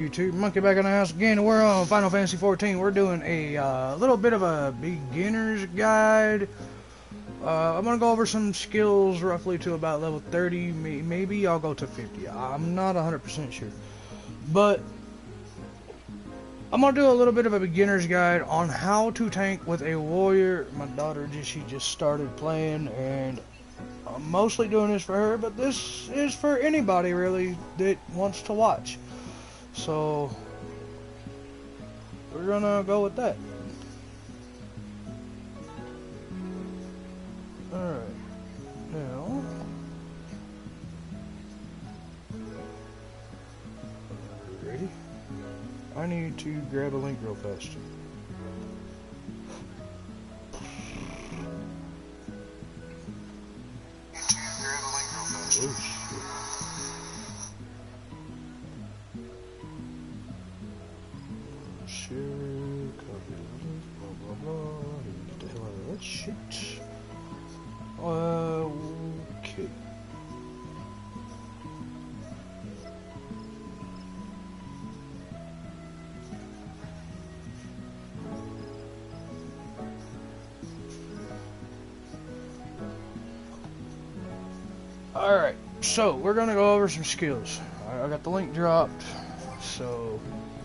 YouTube, Monkey back in the house again. We're on Final Fantasy 14. We're doing a little bit of a beginner's guide. I'm gonna go over some skills roughly to about level 30. Maybe I'll go to 50. I'm not 100% sure, but I'm gonna do a little bit of a beginner's guide on how to tank with a warrior. My daughter she just started playing, and I'm mostly doing this for her, but this is for anybody really that wants to watch. So we're gonna go with that. Alright, now ready? I need to grab a link real fast. Oh, shit. Share, copy, blah blah blah. Get the hell out of that shit. Okay. Alright, so we're gonna go over some skills. I got the link dropped, so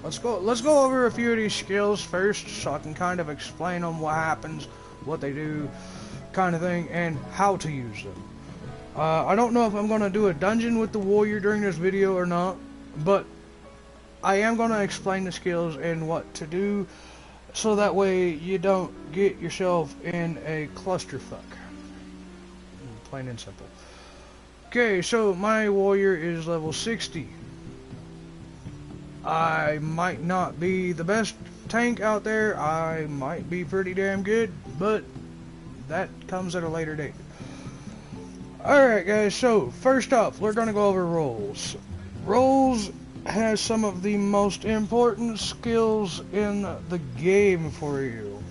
let's go over a few of these skills first, so I can kind of explain them, what happens, what they do, kind of thing, and how to use them. I don't know if I'm gonna do a dungeon with the warrior during this video or not, but I am gonna explain the skills and what to do, so that way you don't get yourself in a clusterfuck. Plain and simple. Okay, so my warrior is level 60. I might not be the best tank out there. I might be pretty damn good, but that comes at a later date. Alright guys, so first off, we're going to go over roles. Roles has some of the most important skills in the game for you.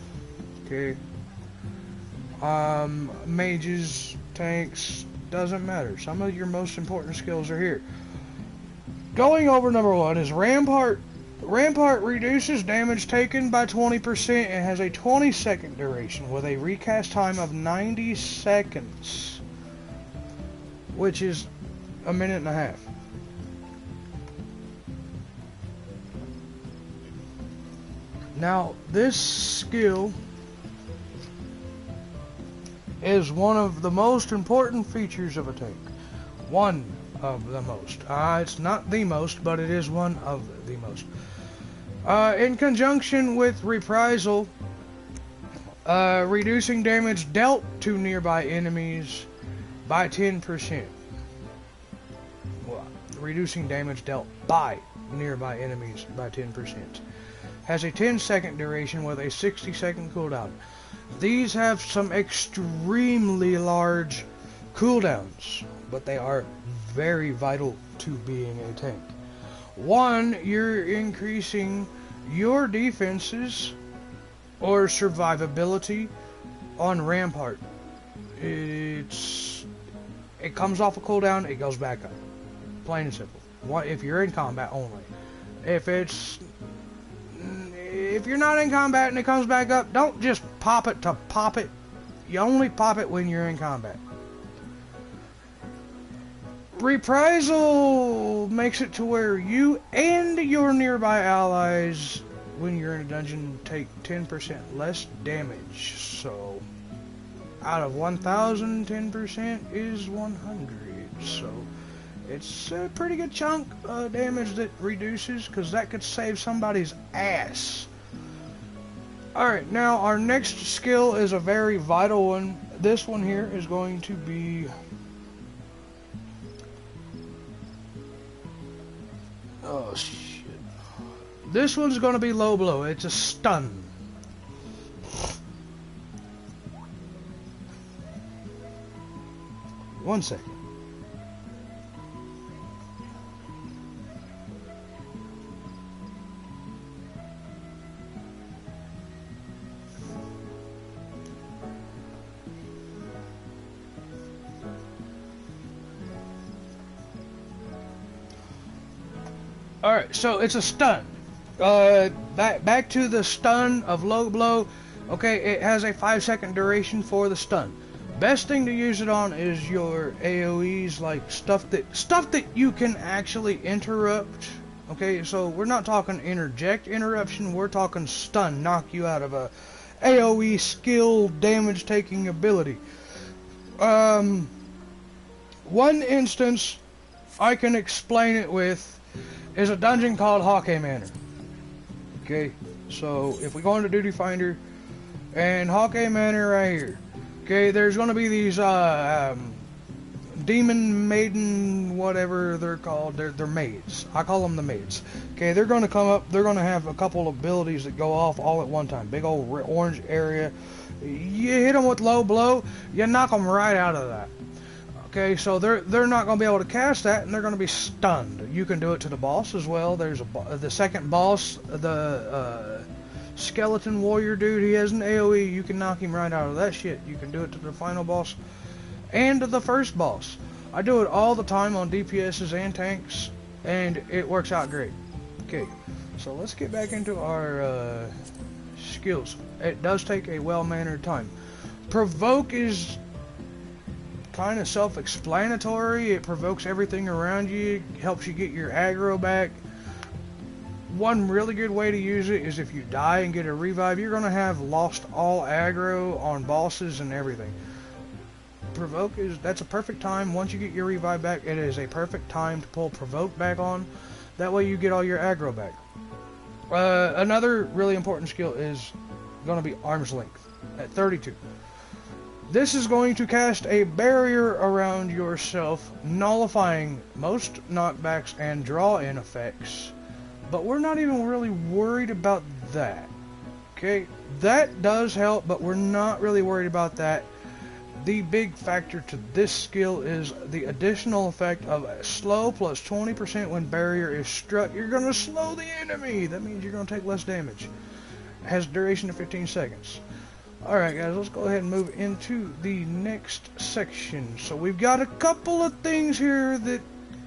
Okay. Mages, tanks, doesn't matter. Some of your most important skills are here. Going over number one is Rampart. Rampart reduces damage taken by 20% and has a 20-second duration with a recast time of 90 seconds, which is a minute and a half. Now, this skill is one of the most important features of a tank. One of the most. It's not the most, but it is one of the most. In conjunction with reprisal, reducing damage dealt to nearby enemies by 10%. Well, reducing damage dealt by nearby enemies by 10%. Has a 10-second duration with a 60-second cooldown. These have some extremely large cooldowns, but they are very vital to being a tank. One, you're increasing your defenses or survivability on Rampart. It comes off a cooldown, it goes back up. Plain and simple. If you're in combat only. If you're not in combat and it comes back up, don't just pop it to pop it. You only pop it when you're in combat. Reprisal makes it to where you and your nearby allies, when you're in a dungeon, take 10% less damage. So, out of 1,000, 10% is 100. So, it's a pretty good chunk of damage that reduces, because that could save somebody's ass. Alright, now our next skill is a very vital one. This one here is going to be... oh shit. This one's going to be low blow. It's a stun. One second. Alright, so it's a stun. Back to the stun of low blow. Okay, it has a 5-second duration for the stun. Best thing to use it on is your AoEs, like stuff that you can actually interrupt. Okay, so we're not talking interject interruption, we're talking stun, knock you out of a AoE skill damage taking ability. One instance I can explain it with is a dungeon called Hawkeye Manor. Okay, so if we go into Duty Finder and Hawkeye Manor right here, okay, there's going to be these demon maiden, whatever they're called. They're maids. I call them the maids. Okay, they're going to come up. They're going to have a couple of abilities that go off all at one time. Big old orange area. You hit them with low blow, you knock them right out of that. Okay, so they're not going to be able to cast that, and they're going to be stunned. You can do it to the boss as well. There's the second boss, the skeleton warrior dude. He has an AoE. You can knock him right out of that shit. You can do it to the final boss and to the first boss. I do it all the time on DPSs and tanks, and it works out great. Okay, so let's get back into our skills. It does take a well-mannered time. Provoke is kind of self-explanatory. It provokes everything around you, helps you get your aggro back. One really good way to use it is if you die and get a revive, you're going to have lost all aggro on bosses and everything. Provoke that's a perfect time. Once you get your revive back, it is a perfect time to pull provoke back on. That way you get all your aggro back. Another really important skill is going to be arm's length at 32. This is going to cast a barrier around yourself, nullifying most knockbacks and draw-in effects. But we're not even really worried about that. Okay, that does help, but we're not really worried about that. The big factor to this skill is the additional effect of a slow plus 20% when barrier is struck. You're going to slow the enemy. That means you're going to take less damage. It has a duration of 15 seconds. Alright guys, let's go ahead and move into the next section. So we've got a couple of things here that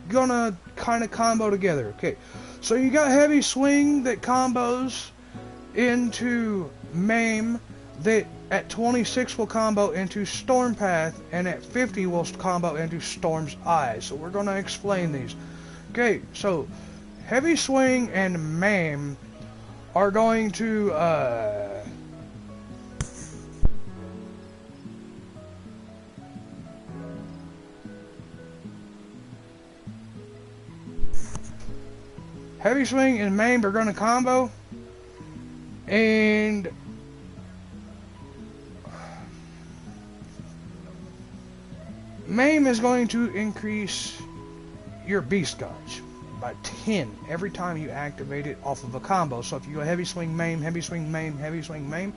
gonna kind of combo together. Okay, so you got heavy swing that combos into maim, that at 26 will combo into storm path, and at 50 will combo into storm's eye. So we're gonna explain these. Okay, so heavy swing and maim are going to heavy swing and maim are going to combo, and maim is going to increase your beast dodge by 10 every time you activate it off of a combo. So if you go heavy swing maim, heavy swing maim, heavy swing maim,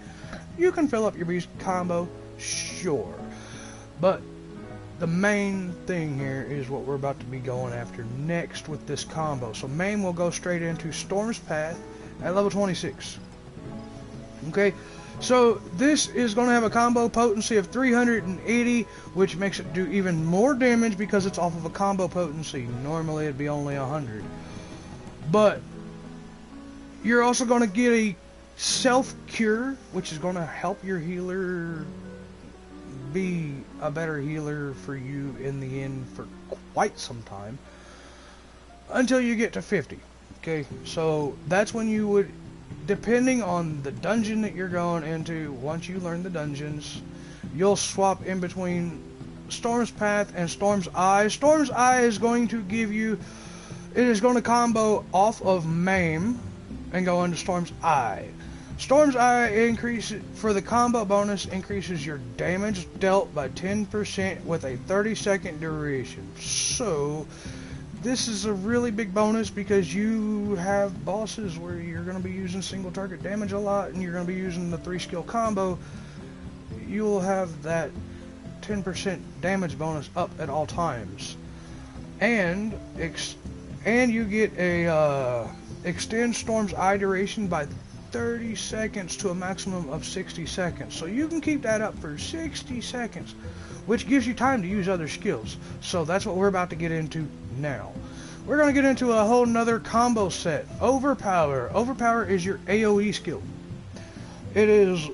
you can fill up your beast combo, sure. But the main thing here is what we're about to be going after next with this combo. So maim will go straight into Storm's Path at level 26. Okay, so this is going to have a combo potency of 380, which makes it do even more damage because it's off of a combo potency. Normally it'd be only 100. But you're also going to get a self-cure, which is going to help your healer be a better healer for you in the end for quite some time, until you get to 50. Okay, so that's when you would, depending on the dungeon that you're going into, once you learn the dungeons, you'll swap in between Storm's Path and Storm's Eye. Storm's Eye is going to give you, it is going to combo off of maim and go into Storm's Eye. Storm's Eye increases, for the combo bonus, increases your damage dealt by 10% with a 30-second duration. So this is a really big bonus because you have bosses where you're going to be using single target damage a lot, and you're going to be using the 3-skill combo. You'll have that 10% damage bonus up at all times, and you get a extend Storm's Eye duration by 30 seconds to a maximum of 60 seconds. So you can keep that up for 60 seconds, which gives you time to use other skills. So that's what we're about to get into now. we're going to get into a whole nother combo set. Overpower. Overpower is your AoE skill. It is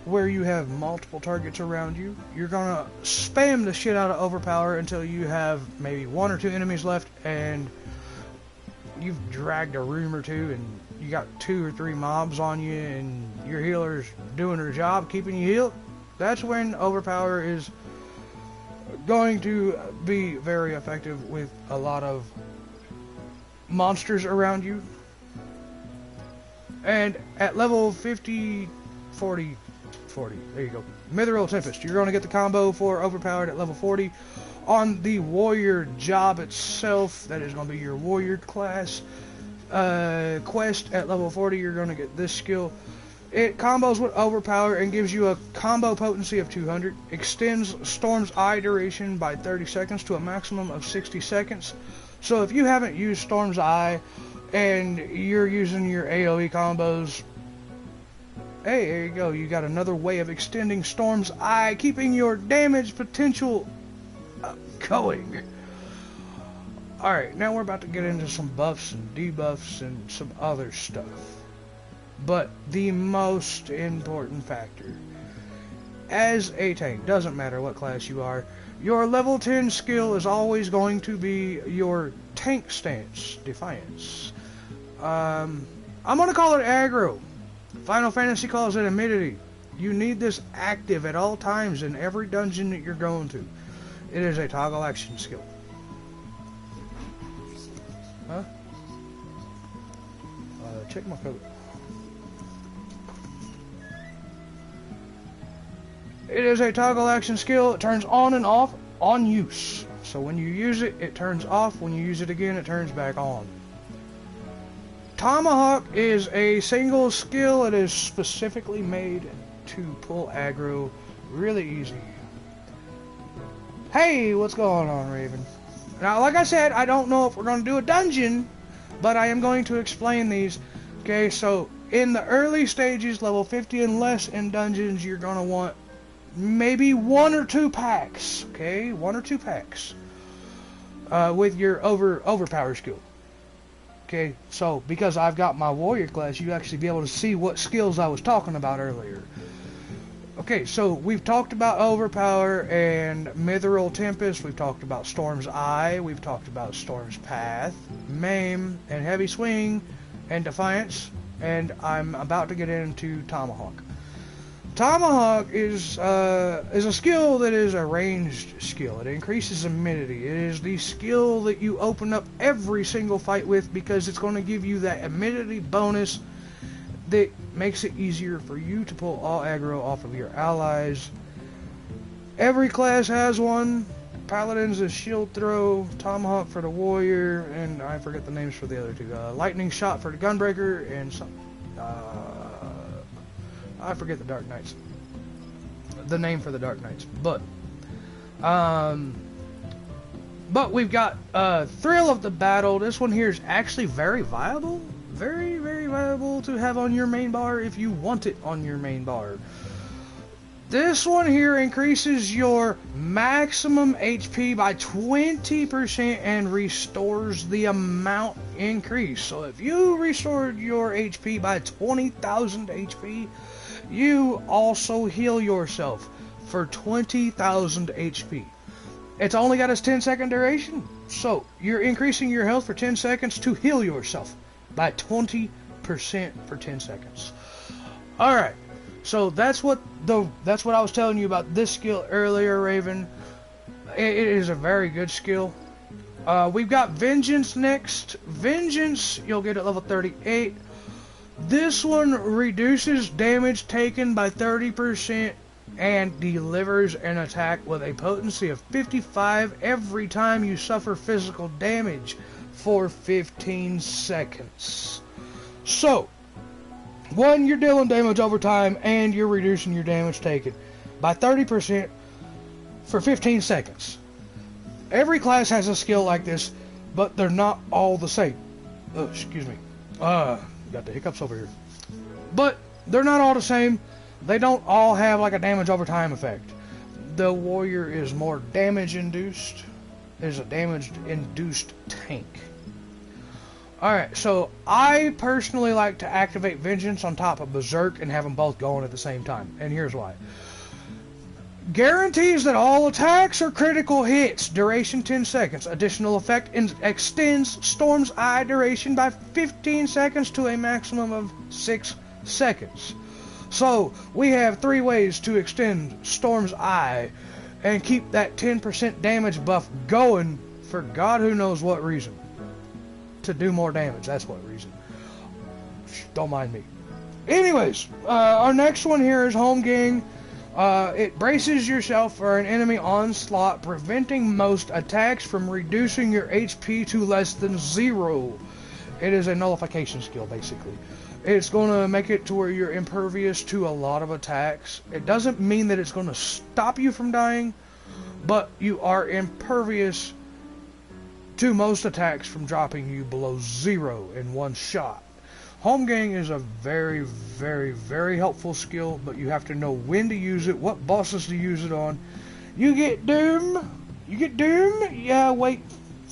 where you have multiple targets around you. You're going to spam the shit out of Overpower until you have maybe 1 or 2 enemies left and you've dragged a room or two and you got 2 or 3 mobs on you and your healer's doing her job, keeping you healed. That's when Overpower is going to be very effective with a lot of monsters around you. And at level 40, there you go. Mithril Tempest. You're going to get the combo for Overpowered at level 40. On the Warrior job itself, that is going to be your Warrior class quest at level 40, you're going to get this skill. It combos with Overpower and gives you a combo potency of 200. Extends Storm's Eye duration by 30 seconds to a maximum of 60 seconds. So if you haven't used Storm's Eye and you're using your AoE combos, hey, there you go. You got another way of extending Storm's Eye, keeping your damage potential going. Alright, now we're about to get into some buffs and debuffs and some other stuff. But the most important factor, as a tank, doesn't matter what class you are, your level 10 skill is always going to be your tank stance, Defiance. I'm going to call it aggro. Final Fantasy calls it immunity. You need this active at all times in every dungeon that you're going to. It is a toggle action skill. Huh? Check my code. It is a toggle action skill. It turns on and off on use. So when you use it, it turns off. When you use it again, it turns back on. Tomahawk is a single skill. It is specifically made to pull aggro really easy. Hey, what's going on, Raven? Now, like I said, I don't know if we're going to do a dungeon, but I am going to explain these. Okay, so in the early stages, level 50 and less in dungeons, you're going to want maybe 1 or 2 packs. Okay, 1 or 2 packs with your overpower skill. Okay, so because I've got my warrior class, you actually be able to see what skills I was talking about earlier. Okay, so we've talked about Overpower and Mithril Tempest. We've talked about Storm's Eye. We've talked about Storm's Path, Maim, and Heavy Swing, and Defiance. And I'm about to get into Tomahawk. Tomahawk is a skill that is a ranged skill. It increases immunity. It is the skill that you open up every single fight with because it's going to give you that immunity bonus that makes it easier for you to pull all aggro off of your allies. Every class has one. Paladin's a shield throw, Tomahawk for the warrior, and I forget the names for the other 2. Lightning shot for the gunbreaker, and some, I forget the Dark Knights. The name for the Dark Knights, but we've got Thrill of the Battle. This one here is actually very viable. Very, very viable to have on your main bar if you want it on your main bar. This one here increases your maximum HP by 20% and restores the amount increase. So if you restored your HP by 20,000 HP, you also heal yourself for 20,000 HP. It's only got a 10-second duration, so you're increasing your health for 10 seconds to heal yourself by 20% for 10 seconds. Alright, so that's what I was telling you about this skill earlier, Raven. It is a very good skill. We've got Vengeance next. Vengeance, you'll get at level 38. This one reduces damage taken by 30% and delivers an attack with a potency of 55 every time you suffer physical damage for 15 seconds. So, one, you're dealing damage over time and you're reducing your damage taken by 30% for 15 seconds. Every class has a skill like this, but they're not all the same. Oh, excuse me. Got the hiccups over here. But they're not all the same. They don't all have like a damage over time effect. The warrior is more damage induced. Is a damage induced tank. Alright, so I personally like to activate Vengeance on top of Berserk and have them both going at the same time. And here's why. Guarantees that all attacks are critical hits. Duration 10 seconds. Additional effect extends Storm's Eye duration by 15 seconds to a maximum of 6 seconds. So, we have 3 ways to extend Storm's Eye and keep that 10% damage buff going for God who knows what reason. To do more damage, that's what reason. Don't mind me. Anyways, our next one here is Home Gang. It braces yourself for an enemy onslaught, preventing most attacks from reducing your HP to less than 0. It is a nullification skill, basically. It's going to make it to where you're impervious to a lot of attacks. It doesn't mean that it's going to stop you from dying, but you are impervious to most attacks from dropping you below 0 in one shot. Home Gang is a very, very, very helpful skill, but you have to know when to use it, what bosses to use it on. You get Doom. Yeah, wait,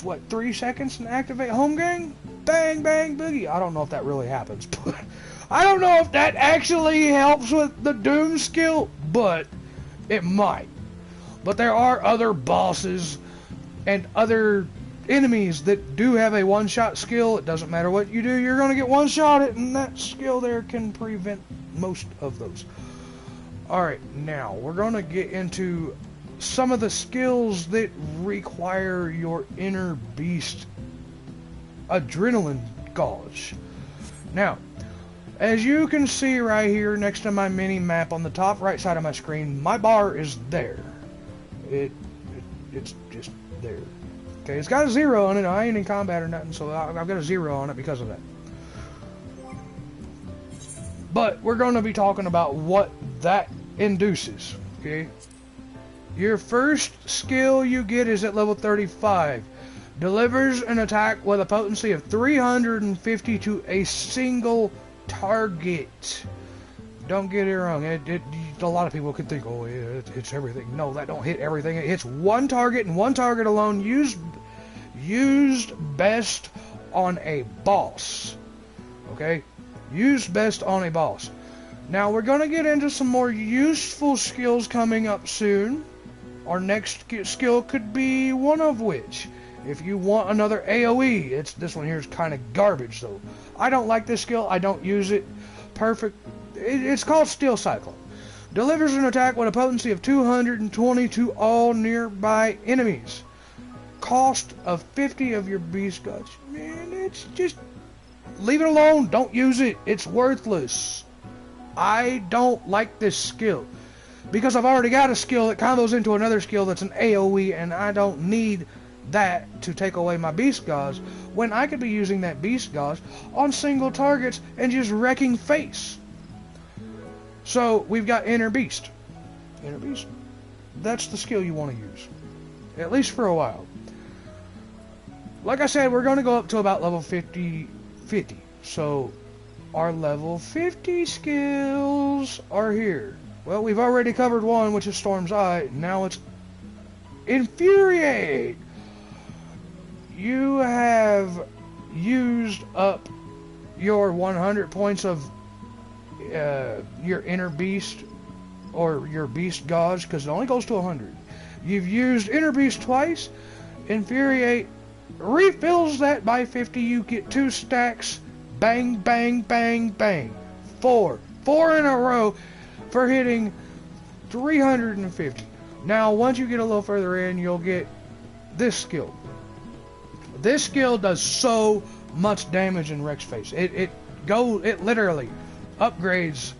what, 3 seconds and activate Home Gang? Bang, bang, boogie. I don't know if that really happens, but I don't know if that actually helps with the Doom skill, but it might. But there are other bosses and other enemies that do have a one-shot skill. It doesn't matter what you do, you're going to get one-shot it, and that skill there can prevent most of those. Alright, now we're going to get into some of the skills that require your inner beast adrenaline gauge. Now, as you can see right here next to my mini map on the top right side of my screen, my bar is there. It's just there. Okay, it's got a 0 on it. I ain't in combat or nothing, so I've got a 0 on it because of that. But we're going to be talking about what that induces, okay? Your first skill you get is at level 35. Delivers an attack with a potency of 350 to a single target. Don't get it wrong. A lot of people could think, oh, it hits everything. No, that don't hit everything. It hits one target, and one target alone, used best on a boss. Okay? Used best on a boss. Now, we're going to get into some more useful skills coming up soon. Our next skill could be one of which. If you want another AoE, this one here is kind of garbage, though. I don't like this skill. I don't use it. Perfect. It's called Steel Cyclone. Delivers an attack with a potency of 220 to all nearby enemies. Cost of 50 of your beast gauge. Man, it's just... leave it alone. Don't use it. It's worthless. I don't like this skill. Because I've already got a skill that combos into another skill that's an AoE, and I don't need that to take away my beast gauge when I could be using that beast gauge on single targets and just wrecking face. So we've got Inner Beast. Inner Beast. That's the skill you want to use. At least for a while. Like I said, we're going to go up to about level 50. So our level 50 skills are here. Well, we've already covered one, which is Storm's Eye. Now it's Infuriate. You have used up your 100 points of your Inner Beast or your Beast Gauge, because it only goes to 100. You've used Inner Beast twice. Infuriate refills that by 50. You get 2 stacks. Bang, bang, bang, bang. 4 in a row for hitting 350. Now, once you get a little further in, you'll get this skill. This skill does so much damage in Rex Face. It literally upgrades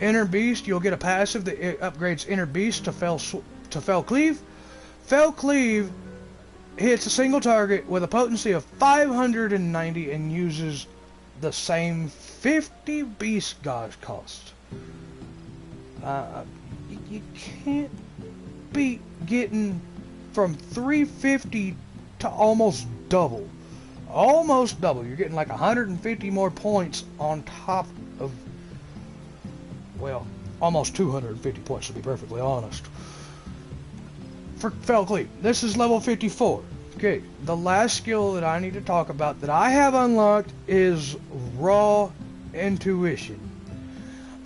Inner Beast. You'll get a passive that upgrades Inner Beast to Fell Cleave. Fell Cleave hits a single target with a potency of 590 and uses the same 50 Beast Gauge cost. You can't beat getting from 350 to almost double. Almost double. You're getting like 150 more points on top of, well, almost 250 points to be perfectly honest. For Fell Cleave. This is level 54. Okay, the last skill that I need to talk about that I have unlocked is Raw Intuition.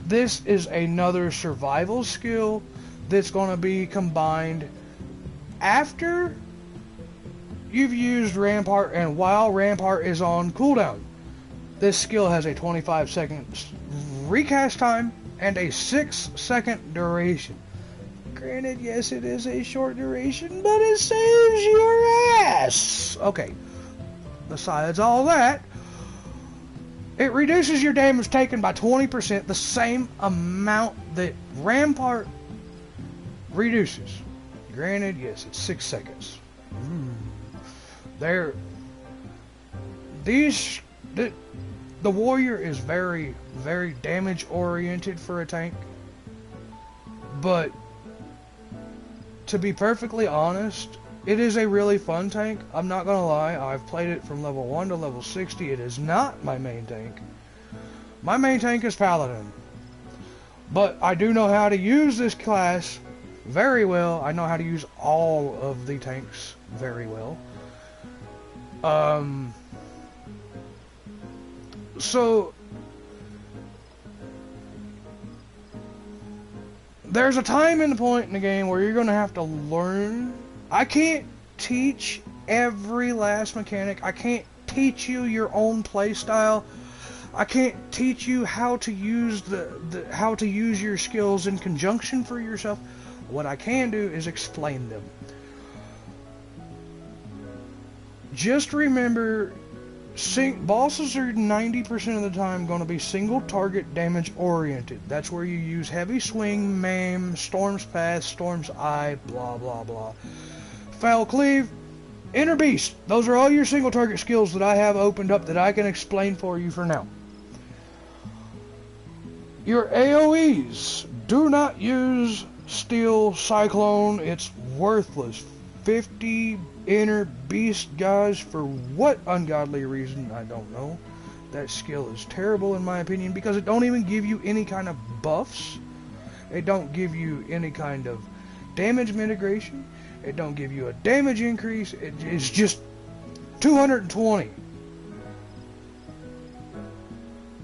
This is another survival skill that's going to be combined after you've used Rampart and while Rampart is on cooldown. This skill has a 25 seconds recast time and a 6-second duration. Granted, yes, it is a short duration, but it saves your ass. Okay, besides all that, it reduces your damage taken by 20%, the same amount that Rampart reduces. Granted, yes, it's 6 seconds. The warrior is very, very damage oriented for a tank, but to be perfectly honest, it is a really fun tank. I'm not gonna lie, I've played it from level 1 to level 60. It is not my main tank. My main tank is Paladin, but I do know how to use this class very well. I know how to use all of the tanks very well. So there's a time and a point in the game where you're going to have to learn. I can't teach every last mechanic. I can't teach you your own play style. I can't teach you how to use how to use your skills in conjunction for yourself. What I can do is explain them. Just remember, bosses are 90% of the time going to be single target damage oriented. That's where you use heavy swing, maim, storm's path, storm's eye, blah blah blah. Foul cleave, inner beast. Those are all your single target skills that I have opened up that I can explain for you for now. Your AoEs, do not use Steel Cyclone. It's worthless. 50 inner beast guys, for what ungodly reason, I don't know. That skill is terrible in my opinion because it don't even give you any kind of buffs. It don't give you any kind of damage mitigation. It don't give you a damage increase. It's just 220.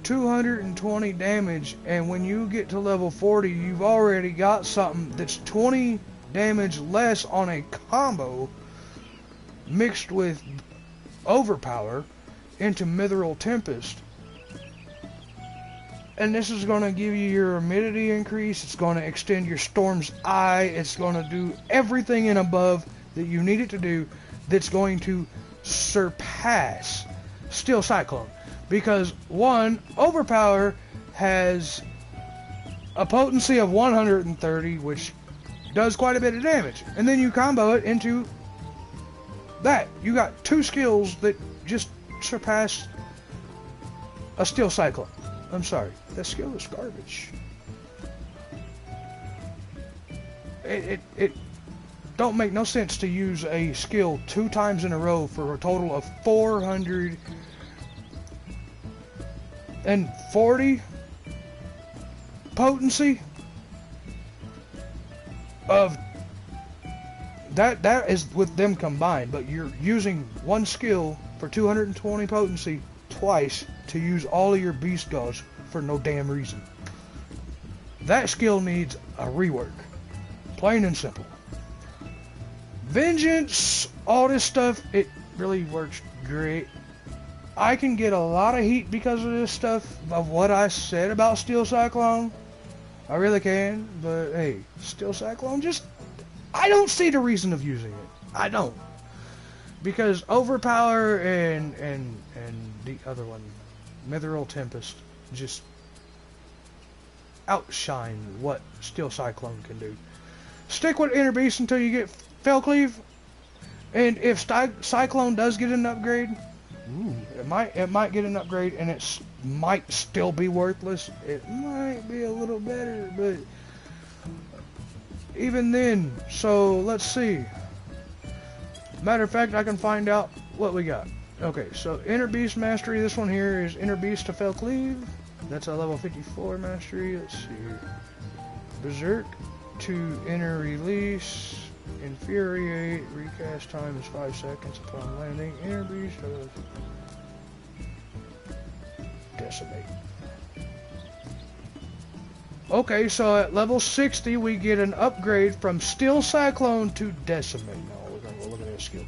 220 damage, and when you get to level 40, you've already got something that's 20 damage less on a combo mixed with overpower into Mithril Tempest. And this is going to give you your immunity increase. It's going to extend your Storm's Eye. It's going to do everything and above that you need it to do that's going to surpass Steel Cyclone. Because, one, Overpower has a potency of 130, which does quite a bit of damage. And then you combo it into that. You got two skills that just surpass a Steel Cyclone. I'm sorry, that skill is garbage. It don't make no sense to use a skill 2 times in a row for a total of 440 potency of that is with them combined, but you're using one skill for 220 potency twice to use all of your beast gods for no damn reason. That skill needs a rework, plain and simple. Vengeance, all this stuff, it really works great. I can get a lot of heat because of this stuff, of what I said about Steel Cyclone. I really can, but hey, Steel Cyclone, just, I don't see the reason of using it. I don't. Because Overpower and the other one, Mithril Tempest, just outshine what Steel Cyclone can do. Stick with Inner Beast until you get Fell Cleave, and if Cyclone does get an upgrade, it might get an upgrade, and it might still be worthless. It might be a little better, but even then. So let's see. Matter of fact, I can find out what we got. Okay, so Inner Beast Mastery, this one here is Inner Beast to Fell Cleave. That's a level 54 mastery. Let's see here. Berserk to Inner Release. Infuriate. Recast time is 5 seconds upon landing. Inner beast. Decimate. Okay, so at level 60 we get an upgrade from Steel Cyclone to Decimate. Now we're gonna go look at that skill.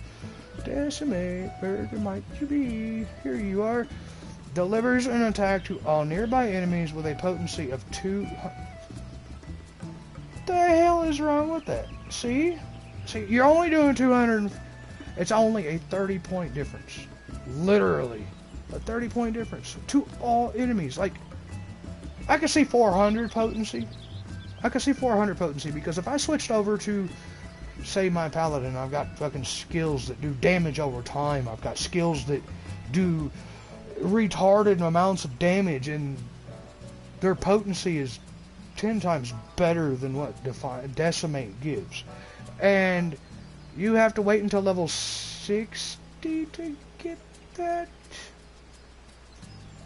Decimate, where might you be? Here you are. Delivers an attack to all nearby enemies with a potency of 2. What the hell is wrong with that? See, you're only doing 200. It's only a 30-point difference. Literally, a 30-point difference to all enemies. Like, I could see 400 potency. I could see 400 potency because if I switched over to, say, my paladin, I've got fucking skills that do damage over time. I've got skills that do retarded amounts of damage, and their potency is 10 times better than what Decimate gives. And you have to wait until level 60 to get that.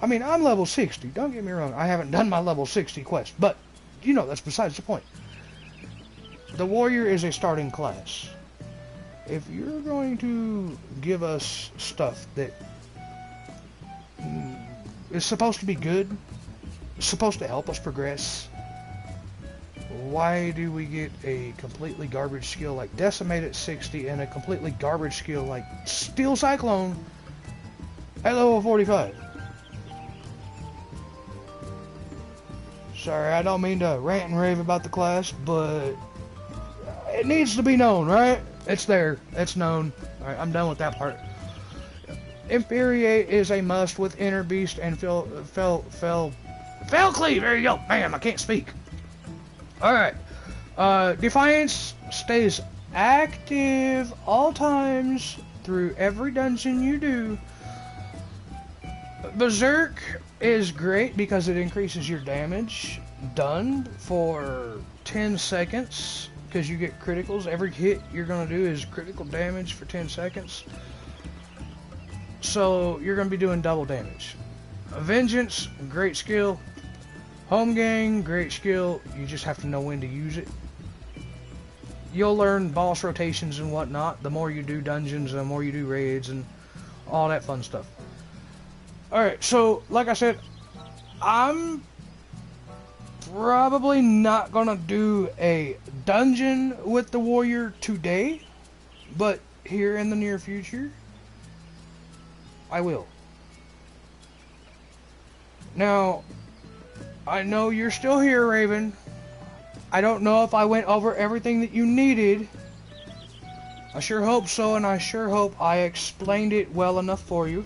I mean, I'm level 60, don't get me wrong. I haven't done my level 60 quest, but, you know, that's besides the point. The warrior is a starting class. If you're going to give us stuff that is supposed to be good, supposed to help us progress, why do we get a completely garbage skill like Decimate at 60 and a completely garbage skill like Steel Cyclone at level 45? Sorry, I don't mean to rant and rave about the class, but it needs to be known, right? It's there. It's known. Alright, I'm done with that part. Infuriate is a must with Inner Beast and Fell Cleave. There you go. Bam, I can't speak. Alright. Defiance stays active all times through every dungeon you do. Berserk is great because it increases your damage done for 10 seconds because you get criticals. Every hit you're going to do is critical damage for 10 seconds. So you're going to be doing double damage. Vengeance, great skill. Home Gang, great skill. You just have to know when to use it. You'll learn boss rotations and whatnot. The more you do dungeons, the more you do raids and all that fun stuff. Alright, so like I said, I'm probably not gonna do a dungeon with the warrior today, but here in the near future, I will. Now, I know you're still here, Raven. I don't know if I went over everything that you needed. I sure hope so, and I sure hope I explained it well enough for you.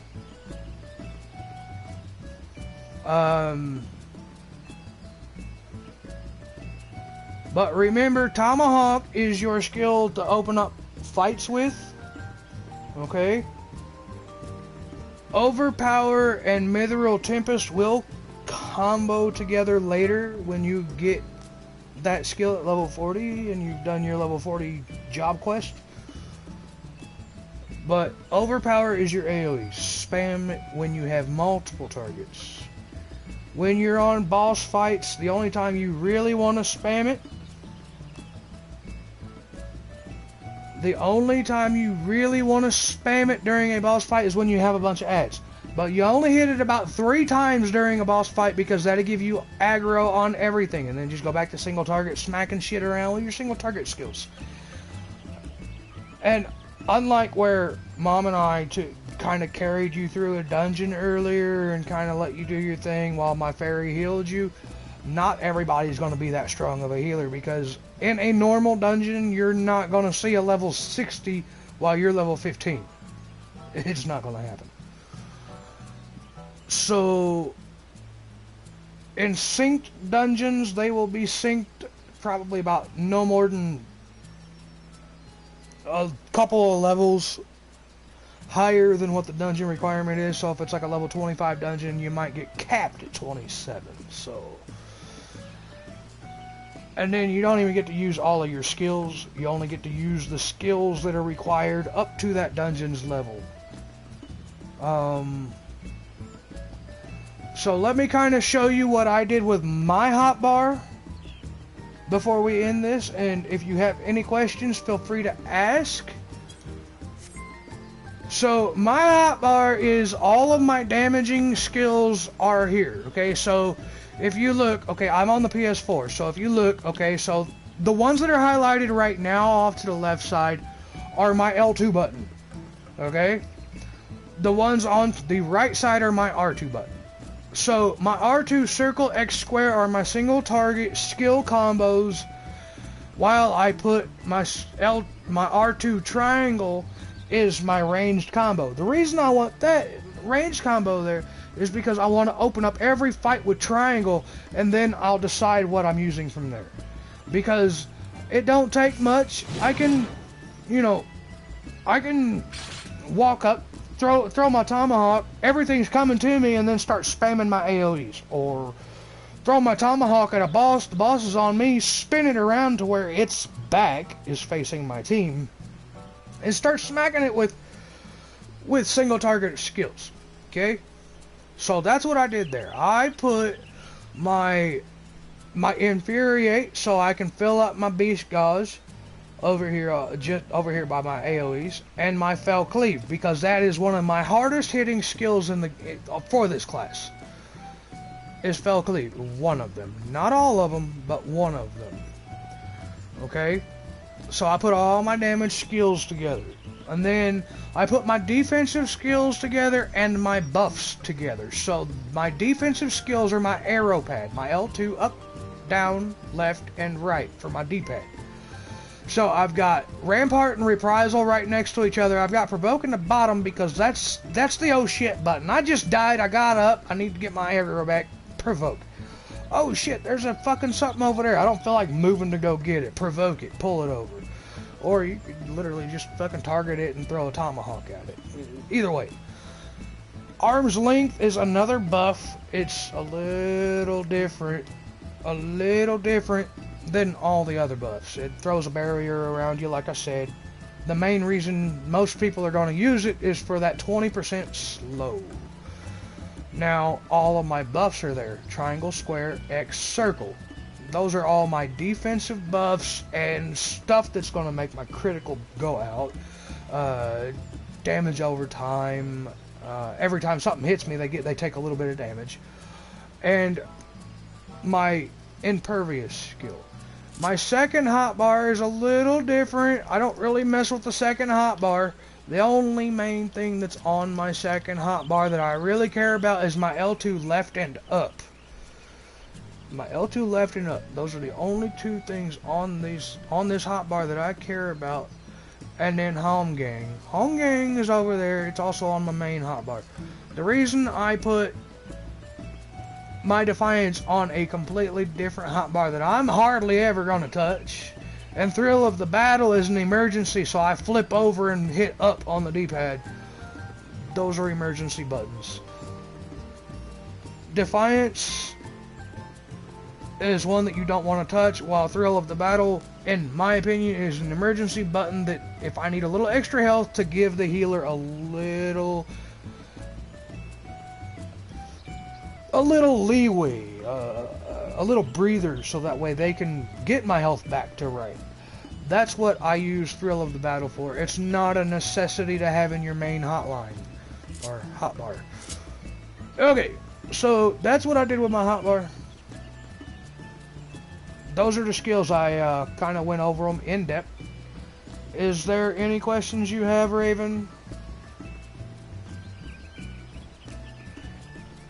But remember, Tomahawk is your skill to open up fights with. Okay? Overpower and Mithril Tempest will combo together later when you get that skill at level 40 and you've done your level 40 job quest. But Overpower is your AoE. Spam it when you have multiple targets. When you're on boss fights, the only time you really want to spam it, during a boss fight is when you have a bunch of ads. But you only hit it about 3 times during a boss fight because that'll give you aggro on everything. And then just go back to single target, smacking shit around with your single target skills. And unlike where Mom and I kind of carried you through a dungeon earlier and kind of let you do your thing while my fairy healed you, not everybody's going to be that strong of a healer, because in a normal dungeon you're not going to see a level 60 while you're level 15. It's not going to happen. So in synced dungeons, they will be synced probably about no more than a couple of levels higher than what the dungeon requirement is. So if it's like a level 25 dungeon, you might get capped at 27. So, and then you don't even get to use all of your skills. You only get to use the skills that are required up to that dungeon's level. So let me kind of show you what I did with my hotbar before we end this, and if you have any questions, feel free to ask. So my hotbar is all of my damaging skills are here. Okay, so if you look, okay, I'm on the PS4. So if you look, okay, so the ones that are highlighted right now off to the left side are my L2 button. Okay, the ones on the right side are my R2 button. So my R2 circle, X square are my single target skill combos, while I put my R2 triangle is my ranged combo. The reason I want that ranged combo there is because I want to open up every fight with triangle, and then I'll decide what I'm using from there. Because it don't take much. I can, you know, I can walk up, throw my tomahawk, everything's coming to me, and then start spamming my AoEs. Or throw my tomahawk at a boss, the boss is on me, spin it around to where its back is facing my team, and start smacking it with single target skills. Okay? So that's what I did there. I put my infuriate so I can fill up my beast gauze over here, just over here by my AoEs, and my fell cleave, because that is one of my hardest hitting skills in the for this class. Is fell cleave, one of them, not all of them, but one of them. Okay, so I put all my damage skills together, and then I put my defensive skills together and my buffs together. So my defensive skills are my arrow pad, my L2 up, down, left, and right for my D-pad. So I've got Rampart and Reprisal right next to each other. I've got Provoke in the bottom because that's the oh shit button. I just died, I got up, I need to get my arrow back. Provoke. Oh shit, there's a fucking something over there. I don't feel like moving to go get it. Provoke it, pull it over. Or you could literally just fucking target it and throw a tomahawk at it. Either way. Arm's length is another buff. It's a little different than all the other buffs. It throws a barrier around you, like I said. The main reason most people are going to use it is for that 20% slow. Now, all of my buffs are there. Triangle, square, X, circle. Those are all my defensive buffs and stuff that's going to make my critical go out. Damage over time. Every time something hits me, they take a little bit of damage. And my impervious skill. My second hotbar is a little different. I don't really mess with the second hotbar. The only main thing that's on my second hotbar that I really care about is my L2 left and up. My L2 left and up. Those are the only two things on this hotbar that I care about. And then Home Gang. Home Gang is over there. It's also on my main hotbar. The reason I put my Defiance on a completely different hotbar that I'm hardly ever going to touch, and Thrill of the Battle is an emergency, so I flip over and hit up on the D-pad. Those are emergency buttons. Defiance is one that you don't want to touch, while Thrill of the Battle, in my opinion, is an emergency button that if I need a little extra health to give the healer a little leeway, a little breather, so that way they can get my health back to right. That's what I use Thrill of the Battle for. It's not a necessity to have in your main hotline or hotbar. Okay, so that's what I did with my hotbar. Those are the skills. I kind of went over them in depth. Is there any questions you have, Raven?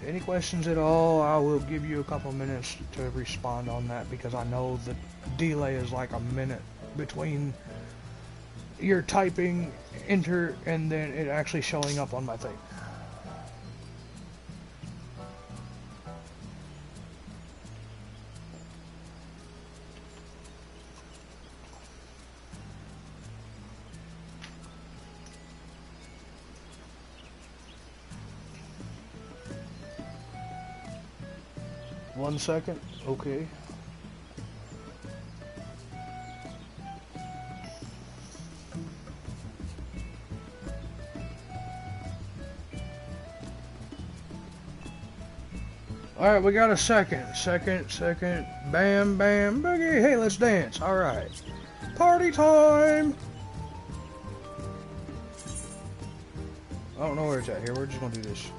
Any questions at all? I will give you a couple minutes to respond on that, because I know the delay is like a minute between your typing enter and then it actually showing up on my thing. One second. Okay. Alright, we got a second. Bam, bam, boogie. Hey, let's dance. Alright. Party time! I don't know where it's at here. We're just gonna do this.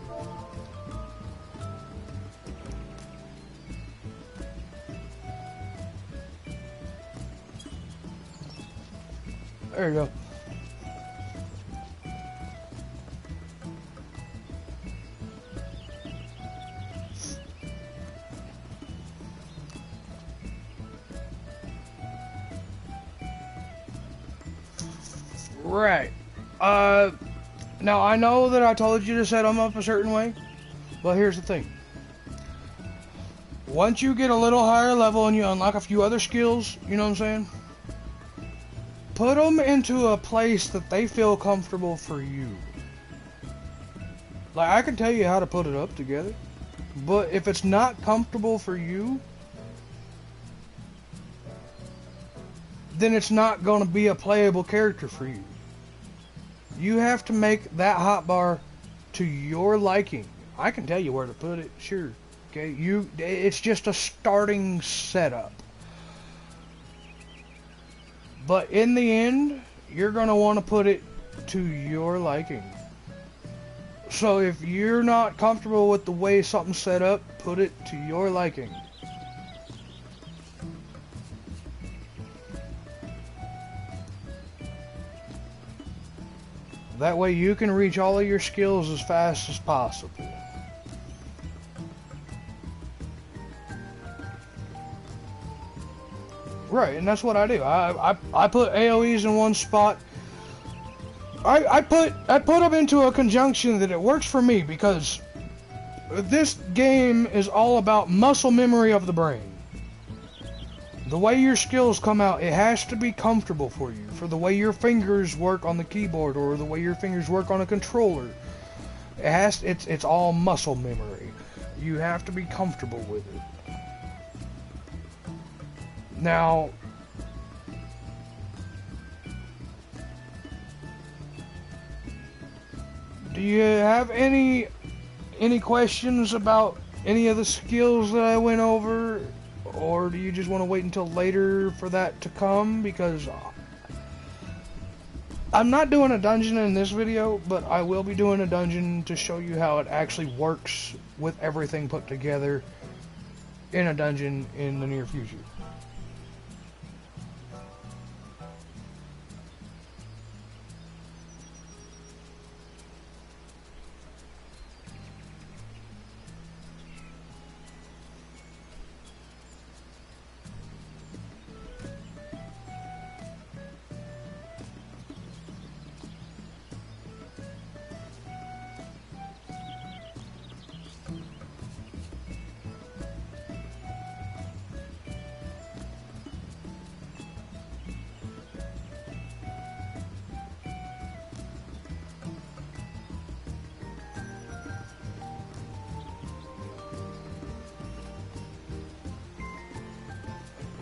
There you go. Right. Now I know that I told you to set them up a certain way, but here's the thing. Once you get a little higher level and you unlock a few other skills, you know what I'm saying? Put them into a place that they feel comfortable for you. Like, I can tell you how to put it up together, but if it's not comfortable for you, then it's not going to be a playable character for you. You have to make that hotbar to your liking. I can tell you where to put it, sure. Okay, it's just a starting setup. But in the end, you're going to want to put it to your liking. So if you're not comfortable with the way something's set up, put it to your liking. That way you can reach all of your skills as fast as possible. Right, and that's what I do. I put AoEs in one spot. I put them into a conjunction that it works for me, because this game is all about muscle memory of the brain. The way your skills come out, it has to be comfortable for you. For the way your fingers work on the keyboard, or the way your fingers work on a controller. It's all muscle memory. You have to be comfortable with it. Now, do you have any questions about any of the skills that I went over? Or do you just want to wait until later for that to come? Because I'm not doing a dungeon in this video, but I will be doing a dungeon to show you how it actually works with everything put together in a dungeon in the near future.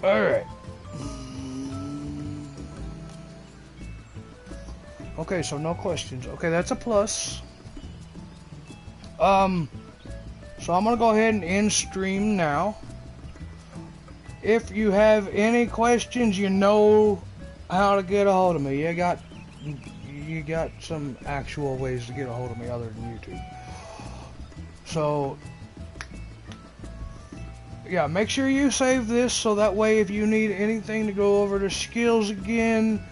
Alright. Okay, so no questions. Okay, that's a plus. So I'm gonna go ahead and end stream now. If you have any questions, you know how to get a hold of me. You got some actual ways to get a hold of me other than YouTube. So yeah, make sure you save this so that way if you need anything to go over the skills again,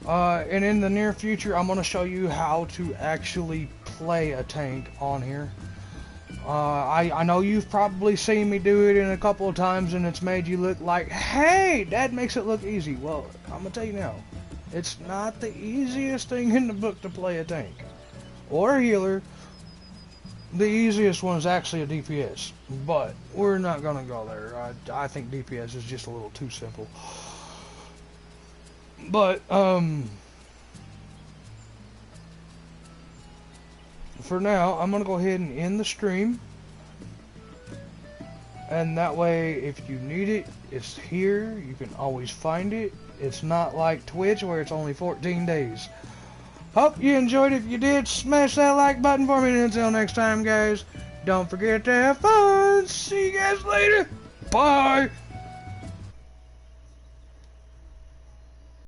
and in the near future, I'm going to show you how to actually play a tank on here. I know you've probably seen me do it in a couple of times and it's made you look like, hey, that makes it look easy. Well, I'm going to tell you now, it's not the easiest thing in the book to play a tank or a healer. The easiest one is actually a DPS, but we're not going to go there. I think DPS is just a little too simple. But, for now, I'm going to go ahead and end the stream. And that way, if you need it, it's here. You can always find it. It's not like Twitch where it's only 14 days. Hope you enjoyed. If you did, smash that like button for me. And until next time, guys, Don't forget to have fun. See you guys later. Bye.